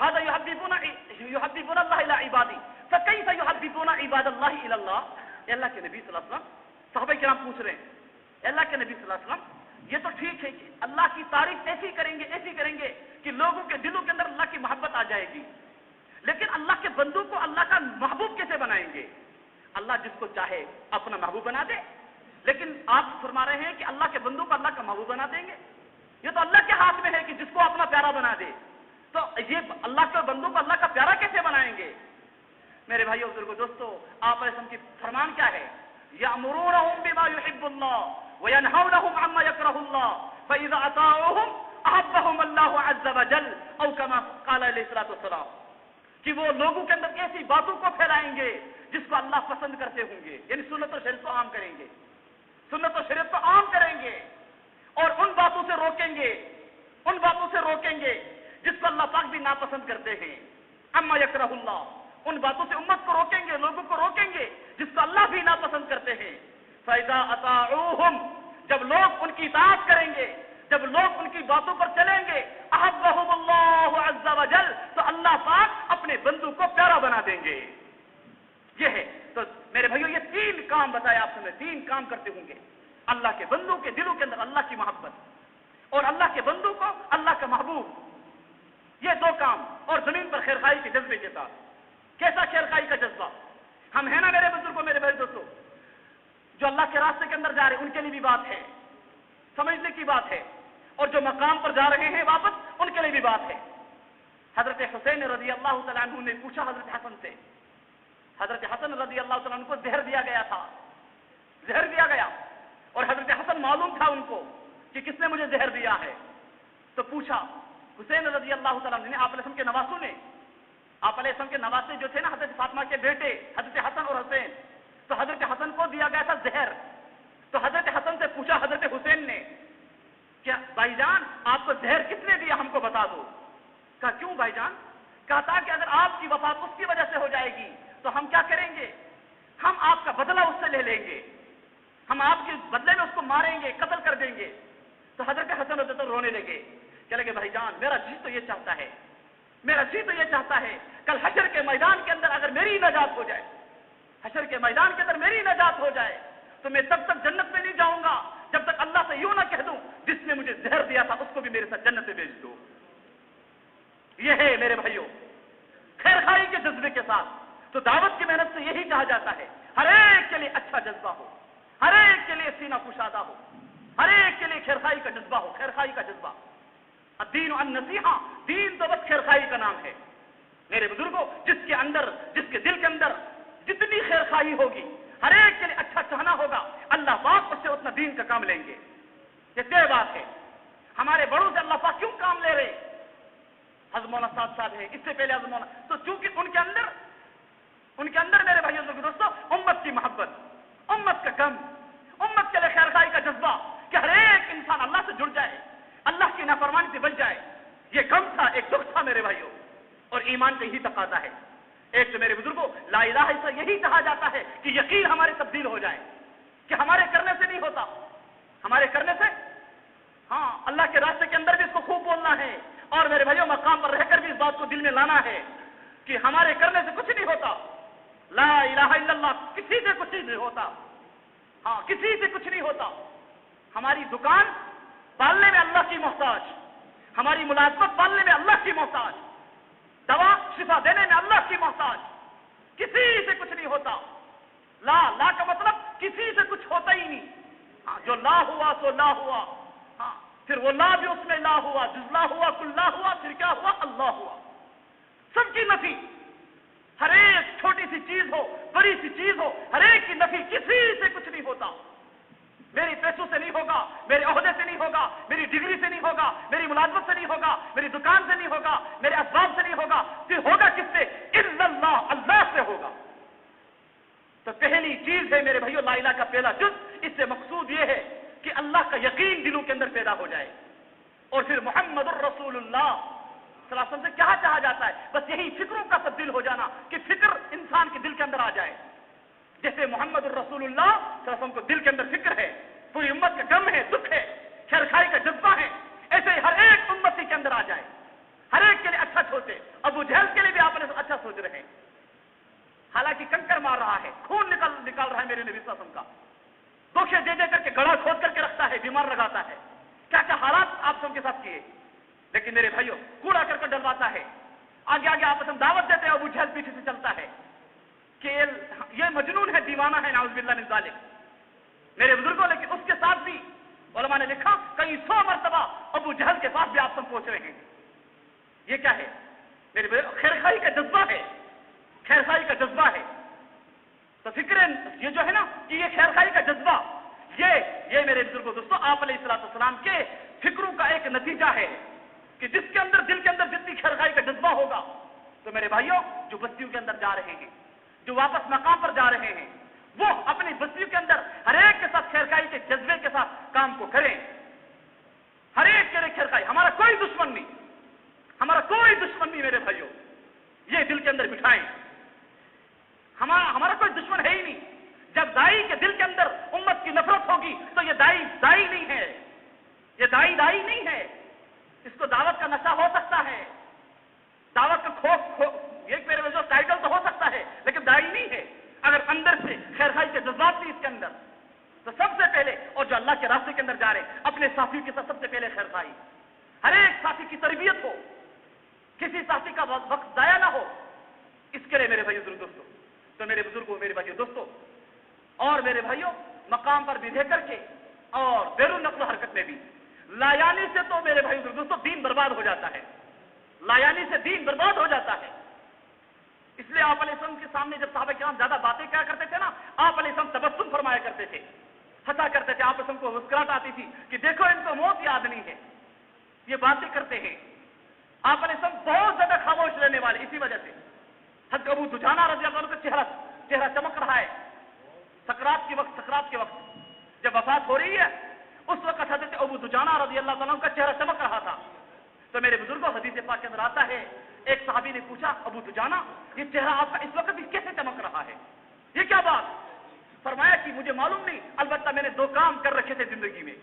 هذا يحببون الله الى عبادي فكيف يحببون عباد الله الى الله. اللہ کے نبی صلی اللہ علیہ وسلم صحابہ کرام پوچھ رہے ہیں اللہ کے نبی صلی اللہ علیہ وسلم یہ تو ٹھیک ہے کہ اللہ کی تعریف ایسی کریں گے کہ لوگوں کے دلوں کے اندر اللہ کی محبت آ جائے گی، لیکن اللہ کے بندوں کو اللہ کا محبوب کیسے بنائیں گے؟ اللہ جس کو چاہے اپنا محبوب بنا دے، لیکن آپ فرما رہے ہیں کہ اللہ کے بندوں کو اللہ کا محبوب بنا دیں گے. یہ تو اللہ کے ہاتھ میں ہے کہ جس کو اپنا پیارا بنا دے. تو یہ اللہ کے بندوں کو اللہ کا پیارا کیسے بنائیں گے؟ میرے بھائیو بزرگوں دوستو، آپ علیہ السلام کی فرمان کیا ہے؟ یأمرونہم بما یحب اللہ وینہونہم عما یکرہ اللہ فاذا اطاعوہم احبہم اللہ عز وجل او کما قال علیہ الصلوۃ والسلام. کہ وہ لوگوں کے اندر ایسی باتوں کو پھیلائیں گے جس کو اللہ پسند کرتے ہوں گے، یعنی سنت و شریعت کو عام کریں گے، سنت و شریعت کو عام کریں گے، اور ان باتوں سے روکیں گے جس کو اللہ پاک بھی ناپسند کرتے ہیں. اما یکرہ اللہ، ان باتوں سے امت کو روکیں گے، لوگوں کو روکیں گے جس کو اللہ بھی ناپسند کرتے ہیں. فَإِذَا أَطَاعُوهُمْ، جب لوگ ان کی اطاعت کریں گے، جب لوگ ان کی باتوں پر چلیں گے، أَحَبَّهُمُ اللَّهُ عَزَّ وَجَلَّ، تو اللہ پاک اپنے بندوں کو پیارا بنا دیں گے. یہ ہے. تو میرے بھائیو یہ 3 کام بتائے آپ سے، میں 3 کام کرتے ہوں گے. اللہ کے بندوں کے دلوں کے اندر اللہ کی محبت اور اللہ کے بندوں کو اللہ کا محبوب، یہ 2 کام، اور زمین پر خیرخواہی کے جذبے کے ساتھ. کیسا خیرخواہی کا جذبہ؟ ہم ہیں نا میرے بزرگوں، میرے بھائی دوستوں، جو اللہ کے راستے کے اندر جا رہے ہیں ان کے لیے بھی بات ہے، سمجھنے کی بات ہے، اور جو مقام پر جا رہے ہیں واپس ان کے لیے بھی بات ہے. حضرت حسین رضی اللہ تعالیٰ عنہ نے پوچھا حضرت حسن سے، حضرت حسن رضی اللہ تعالیٰ عنہ کو زہر دیا گیا تھا، زہر دیا گیا، اور حضرت حسن معلوم تھا ان کو کہ کس نے مجھے زہر دیا ہے. تو پوچھا حسین رضی اللہ تعالیٰ عنہ نے، آپ علیہ السلام کے نواسوں نے، آپ علیہ السلام کے نواسے جو تھے نا حضرت فاطمہ کے بیٹے حضرت حسن اور حسین، تو حضرت حسن کو دیا گیا تھا زہر. تو حضرت حسن سے پوچھا حضرت حسین نے، کیا بھائی جان آپ کو زہر کس نے دیا، ہم کو بتا دو. کہا کیوں بھائی جان؟ کہا تھا کہ اگر آپ کی وفات اس کی وجہ سے ہو جائے گی تو ہم کیا کریں گے؟ ہم آپ کا بدلہ اس سے لے لیں گے، ہم آپ کے بدلے میں اس کو ماریں گے، قتل کر دیں گے. تو حضرت حسن رضی اللہ رونے لگے، کہنے لگے بھائی جان میرا جی تو یہ چاہتا ہے، میرا جی تو یہ چاہتا ہے کل حشر کے میدان کے اندر اگر میری نجات ہو جائے، حشر کے میدان کے اندر میری نجات ہو جائے تو میں تب تک جنت میں نہیں جاؤں گا جب تک اللہ سے یوں نہ کہہ دوں جس نے مجھے زہر دیا تھا اس کو بھی میرے ساتھ جنت میں بھیج دو. یہ ہے میرے بھائیوں خیرخواہی کے جذبے کے ساتھ. تو دعوت کی محنت سے یہی کہا جاتا ہے ہر ایک کے لیے اچھا جذبہ ہو، ہر ایک کے لیے سینہ کشادہ ہو، ہر ایک کے لیے خیرخواہی کا جذبہ ہو، خیرخواہی کا جذبہ. الدین النصیحہ، دین تو بس خیرخواہی کا نام ہے. میرے بزرگوں جس کے دل کے اندر جتنی خیرخواہی ہوگی، ہر ایک کے لیے اچھا چاہنا ہوگا، اللہ پاک اس سے اتنا دین کا کام لیں گے. یہ طے بات ہے. ہمارے بڑوں سے اللہ پاک کیوں کام لے رہے؟ حضرت مولانا صاحب ہے، اس سے پہلے حضرت مولانا، تو چونکہ ان کے اندر میرے بھائیوں دوستوں امت کی محبت، امت کا غم، امت کے لیے خیرخواہی کا جذبہ کہ ہر ایک انسان اللہ سے جڑ جائے، اللہ کی نافرمانی سے بچ جائے. یہ غم تھا، ایک دکھ تھا میرے بھائیوں. اور ایمان کا یہی تقاضا ہے. ایک تو میرے بزرگوں لا الہ الا اللہ یہی کہا جاتا ہے کہ یقین ہمارے تبدیل ہو جائے، کہ ہمارے کرنے سے نہیں ہوتا، ہمارے کرنے سے، ہاں اللہ کے راستے کے اندر بھی اس کو خوب بولنا ہے، اور میرے بھائیوں مقام پر رہ کر بھی اس بات کو دل میں لانا ہے کہ ہمارے کرنے سے کچھ نہیں ہوتا. لا الہ الا اللہ کسی سے کچھ نہیں ہوتا، ہاں کسی سے کچھ نہیں ہوتا. ہماری دکان پالنے میں اللہ کی محتاج، ہماری ملازمت پالنے میں اللہ کی محتاج، دوا شفا دینے میں اللہ کی محتاج، کسی سے کچھ نہیں ہوتا. لا کا مطلب کسی سے کچھ ہوتا ہی نہیں. ہاں جو لا ہوا سو لا ہوا، ہاں پھر وہ لا بھی اس میں لا ہوا، جز لا ہوا، کل لا ہوا، پھر کیا ہوا؟ اللہ ہوا. سب کی نفی، ہر ایک چھوٹی سی چیز ہو، بڑی سی چیز ہو، ہر ایک کی نفی، کسی سے کچھ نہیں ہوتا. میری پیسوں سے نہیں ہوگا، میرے عہدے سے نہیں ہوگا، میری ڈگری سے نہیں ہوگا، میری ملازمت سے نہیں ہوگا، میری دکان سے نہیں ہوگا، میرے اسباب سے نہیں ہوگا. پھر ہوگا کس سے؟ الا اللہ، اللہ سے ہوگا. تو پہلی چیز ہے میرے بھائیو لا الہ کا پہلا جز. اس سے مقصود یہ ہے کہ اللہ کا یقین دلوں کے اندر پیدا ہو جائے. اور پھر محمد الرسول اللہ صلی اللہ علیہ وسلم سے کیا چاہا جاتا ہے؟ بس یہی فکروں کا تبدیل ہو جانا، کہ فکر انسان کے دل کے اندر آ جائے. جیسے محمد الرسول اللہ صلی اللہ علیہ وسلم کو دل کے اندر فکر ہے، پوری امت کا غم ہے، دکھ ہے، خیرخواہی کا جذبہ ہے، ایسے ہی ہر ایک امتی کے اندر آ جائے. ہر ایک کے لیے اچھا سوچے. ابو جہل کے لیے بھی آپ نے اچھا سوچ رہے ہیں، حالانکہ کنکر مار رہا ہے، خون نکال رہا ہے میرے نبی صلی اللہ علیہ وسلم کا، دھوکے دے کر کے گڑھا کھود کر کے رکھتا ہے، بیمار لگاتا ہے، کیا کیا حالات آپ سب کے ساتھ کیے. لیکن میرے بھائیوں کوڑا کر ڈلواتا ہے، آگے آگے آپ ہم دعوت دیتے ہیں، ابو جہل پیچھے سے چلتا ہے کہ یہ مجنون ہے، دیوانہ ہے، نعوذ باللہ من ذالک. میرے بزرگوں لیکن اس کے ساتھ بھی علماء نے لکھا کئی 100 مرتبہ ابو جہل کے پاس بھی آپ سب پہنچ رہے ہیں. یہ کیا ہے میرے بزرگ؟ خیرخائی کا جذبہ ہے، خیرخائی کا جذبہ ہے. تو فکر یہ جو ہے نا کہ یہ خیرخائی کا جذبہ، یہ میرے بزرگوں دوستوں آپ علیہ السلام کے فکروں کا ایک نتیجہ ہے کہ جس کے اندر دل کے اندر جتنی خیرخائی کا جذبہ ہوگا تو میرے بھائیوں جو بستیوں کے اندر جا رہے ہیں، جو واپس مقام پر جا رہے ہیں، وہ اپنی بستیوں کے اندر ہر ایک کے ساتھ خیرخائی کے جذبے کے ساتھ کام کو کریں. ہر ایک کے لیے خیرخائی، ہمارا کوئی دشمن نہیں، ہمارا کوئی دشمن نہیں میرے بھائیوں، یہ دل کے اندر بٹھائیں. ہمارا کوئی دشمن ہے ہی نہیں. جب دائی کے دل کے اندر امت کی نفرت ہوگی تو یہ دائی نہیں ہے، یہ دائی نہیں ہے. اس کو دعوت کا نشہ ہو سکتا ہے، دعوت کا خوف یہ میرے وجہ ٹائٹل تو ہو سکتا ہے، لیکن دائی نہیں ہے. اگر اندر سے خیرخائی کے جذبات نہیں اس کے اندر تو سب سے پہلے، اور جو اللہ کے راستے کے اندر جا رہے ہیں اپنے ساتھیوں کے ساتھ سب سے پہلے خیرخائی، ہر ایک ساتھی کی تربیت ہو، کسی ساتھی کا وقت ضائع نہ ہو. اس کے لیے میرے بھائیو دوستوں، تو میرے بزرگوں، میرے بھائیو دوستوں اور میرے بھائیوں مقام پر بھی رہ کر کے اور بیرون نقل و حرکت میں بھی لایانی سے تو میرے بھائیو دوستوں دین برباد ہو جاتا ہے، لایانی سے دین برباد ہو جاتا ہے. اس لیے آپ علیہ السلام کے سامنے جب صحابہ کرام زیادہ باتیں کیا کرتے تھے نا، آپ علیہ السلام تبسم فرمایا کرتے تھے، ہنسا کرتے تھے. آپ علیہ السلام کو مسکراہٹ آتی تھی کہ دیکھو ان کو موت یاد نہیں ہے، یہ باتیں کرتے ہیں. آپ علیہ السلام بہت زیادہ خاموش رہنے والے، اسی وجہ سے حضرت ابو دجانہ رضی اللہ عنہ کا چہرہ چمک رہا ہے. سکرات کے وقت جب وفات ہو رہی ہے اس وقت حضرت ابو دجانہ رضی اللہ عنہ کا چہرہ چمک رہا تھا. تو میرے بزرگوں حدیث پاک کے اندر آتا ہے، ایک صحابی نے پوچھا ابو دجانہ یہ چہرہ آپ کا اس وقت بھی کیسے چمک رہا ہے، یہ کیا بات؟ فرمایا کہ مجھے معلوم نہیں، البتہ میں نے 2 کام کر رکھے تھے زندگی میں.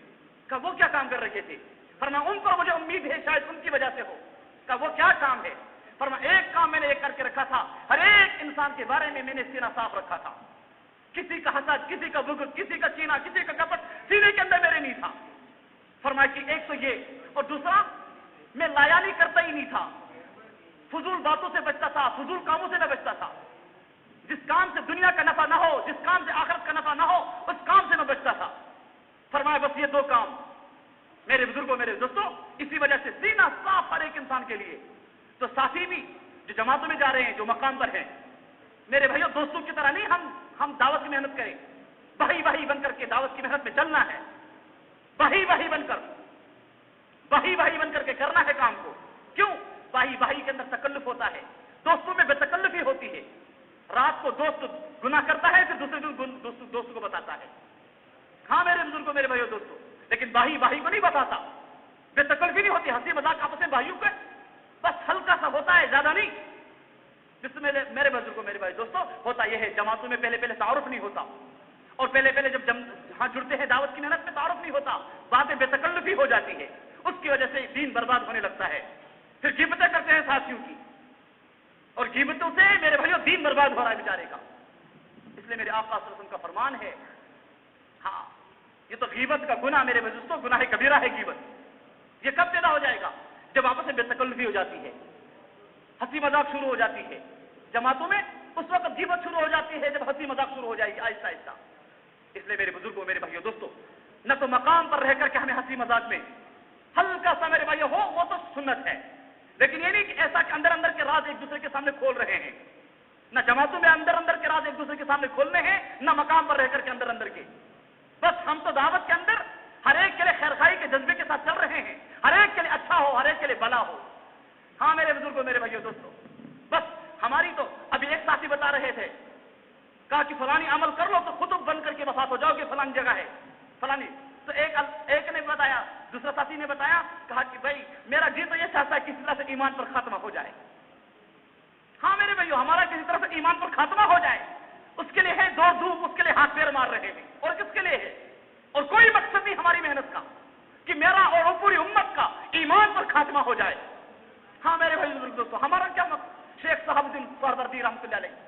کہا وہ کیا کام کر رکھے تھے؟ فرمایا ان پر مجھے امید ہے شاید ان کی وجہ سے ہو. کہا وہ کیا کام ہے؟ فرمایا ایک کام میں نے یہ کر کے رکھا تھا، ہر ایک انسان کے بارے میں نے سینہ صاف رکھا تھا. کسی کا حسد، کسی کا بغض، کسی کا چینا، کسی کا کپٹ سینے کے اندر میرے نہیں تھا. فرمایا کہ ایک تو یہ، اور دوسرا میں لایانی کرتا ہی نہیں تھا، فضول باتوں سے بچتا تھا، فضول کاموں سے نہ بچتا تھا. جس کام سے دنیا کا نفع نہ ہو، جس کام سے آخرت کا نفع نہ ہو، اس کام سے میں بچتا تھا. فرمایا بس یہ 2 کام میرے بزرگوں، میرے دوستوں، اسی وجہ سے سینہ صاف ہر ایک انسان کے لیے. تو ساتھی بھی جو جماعتوں میں جا رہے ہیں، جو مقام پر ہیں، میرے بھائیوں دوستوں کی طرح نہیں ہم دعوت کی محنت کریں، بھائی بن کر کے دعوت کی محنت میں چلنا ہے. بھائی بن کر کے کرنا ہے کام کو. کیوں؟ بھائی کے اندر تکلف ہوتا ہے، دوستوں میں بے تکلفی ہوتی ہے. رات کو دوست گناہ کرتا ہے، پھر دوسرے دن دوست کو بتاتا ہے. ہاں میرے بزرگوں، میرے بھائیوں دوستوں، لیکن بھائی کو نہیں بتاتا، بے تکلفی نہیں ہوتی، ہنسی مذاق آپس میں بھائیوں کے بس ہلکا سا ہوتا ہے، زیادہ نہیں. جس میں میرے بزرگوں، میرے بھائی دوستوں ہوتا یہ ہے، جماعتوں میں پہلے تعارف نہیں ہوتا، اور پہلے جب ہاں جڑتے ہیں دعوت کی محنت میں تعارف نہیں ہوتا، باتیں بے تکلفی ہو جاتی ہے، اس کی وجہ سے دین برباد ہونے لگتا ہے. پھر غیبتیں کرتے ہیں ساتھیوں کی، اور غیبتوں سے میرے بھائیوں دین برباد ہو رہا ہے بیچارے کا. اس لیے میرے آقا صلی اللہ علیہ وسلم کا فرمان ہے، ہاں یہ تو غیبت کا گناہ میرے دوستوں گناہ کبیرہ ہے. غیبت یہ کب پیدا ہو جائے گا؟ جب آپس میں بے تکلفی ہو جاتی ہے، ہنسی مذاق شروع ہو جاتی ہے جماعتوں میں. اس وقت غیبت شروع ہو جاتی ہے جب ہنسی مذاق شروع ہو جائے گی آہستہ آہستہ. اس لیے میرے بزرگوں، میرے بھائیوں دوستوں، نہ تو مقام پر رہ کر کے ہمیں ہنسی مذاق میں ہلکا سا میرے بھائیوں ہو، وہ تو سنت ہے، لیکن یہ نہیں کہ ایسا کہ اندر کے راز ایک دوسرے کے سامنے کھول رہے ہیں. نہ جماعتوں میں اندر کے راز ایک دوسرے کے سامنے کھولنے ہیں، نہ مقام پر رہ کر کے اندر کے. بس ہم تو دعوت کے اندر ہر ایک کے لیے خیرخائی کے جذبے کے ساتھ چل رہے ہیں، ہر ایک کے لیے اچھا ہو، ہر ایک کے لیے بھلا ہو. ہاں میرے بزرگوں، میرے بھائیوں دوستوں، بس ہماری تو ابھی ایک ساتھی بتا رہے تھے، کہا کہ فلانی عمل کر لو تو خطب بن کر کے وفات ہو جاؤ گے، فلانی جگہ ہے فلانی. تو ایک نے بتایا، دوسرا ساتھی نے بتایا، کہا کہ بھائی میرا جی تو یہ چاہتا ہے کسی طرح سے ایمان پر خاتمہ ہو جائے. ہاں میرے بھائیو، ہمارا کسی طرح سے ایمان پر خاتمہ ہو جائے، اس کے لیے ہے دور دھوپ، اس کے لیے ہاتھ پیر مار رہے ہیں. اور کس کے لیے ہے؟ اور کوئی مقصد نہیں ہماری محنت کا کہ میرا اور پوری امت کا ایمان پر خاتمہ ہو جائے. ہاں میرے بھائی بزرگ دوستوں، ہمارا کیا مقصد؟ شیخ صاحب الدین سہروردی رحمۃ اللہ علیہ